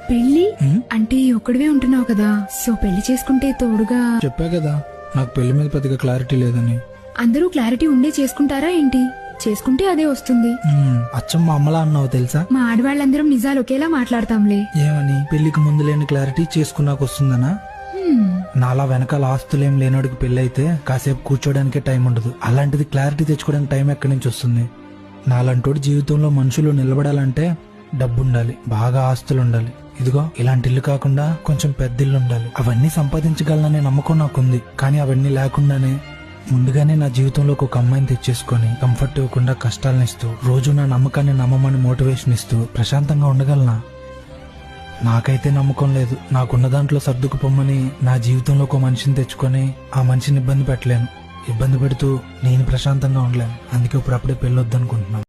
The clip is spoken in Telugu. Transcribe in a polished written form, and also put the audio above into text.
పెళ్లి అంటే ఒక్కడివే ఉంటున్నావు కదా, సో పెళ్లి చేసుకుంటే తోడుగా. చెప్పా కదా నాకు పెళ్లి మీద పెద్దగా క్లారిటీ లేదని. అందరూ క్లారిటీ ఉండే చేసుకుంటారా ఏంటి? చేసుకుంటే అదే వస్తుంది. అచ్చం మా అమ్మలా అన్నావు తెలుసా. మా ఆడవాళ్ళందరం నిజాలు ఒకేలా మాట్లాడతాంలే. ఏమని? పెళ్లికి ముందు లేని క్లారిటీ చేసుకున్నాక వస్తుందనా? నాలా వెనకాల ఆస్తులేం లేనోడికి పెళ్లి అయితే కాసేపు కూర్చోడానికే టైం ఉండదు. అలాంటిది క్లారిటీ తెచ్చుకోవడానికి టైం ఎక్కడి నుంచి వస్తుంది? నాలంటోడి జీవితంలో మనుషులు నిలబడాలంటే డబ్బు ఉండాలి, బాగా ఆస్తులు ఉండాలి. ఇదిగో ఇలాంటి ఇల్లు కాకుండా కొంచెం పెద్ద ఇల్లు ఉండాలి. అవన్నీ సంపాదించగలననే నమ్మకం నాకుంది. కానీ అవన్నీ లేకుండానే ముందుగానే నా జీవితంలోకి ఒక అమ్మాయిని తెచ్చేసుకుని కంఫర్ట్ ఇవ్వకుండా కష్టాలను ఇస్తూ రోజు నా నమ్మకాన్ని నమ్మమని మోటివేషన్ ఇస్తూ ప్రశాంతంగా ఉండగలనా? నాకైతే నమ్మకం లేదు. నాకున్న దాంట్లో సర్దుకుపోమ్మని నా జీవితంలో ఒక మనిషిని తెచ్చుకొని ఆ మనిషిని ఇబ్బంది పెట్టలేను. ఇబ్బంది పెడుతూ నేను ప్రశాంతంగా ఉండలేను. అందుకే ఇప్పుడు అప్పుడే పెళ్ళొద్దనుకుంటున్నాను.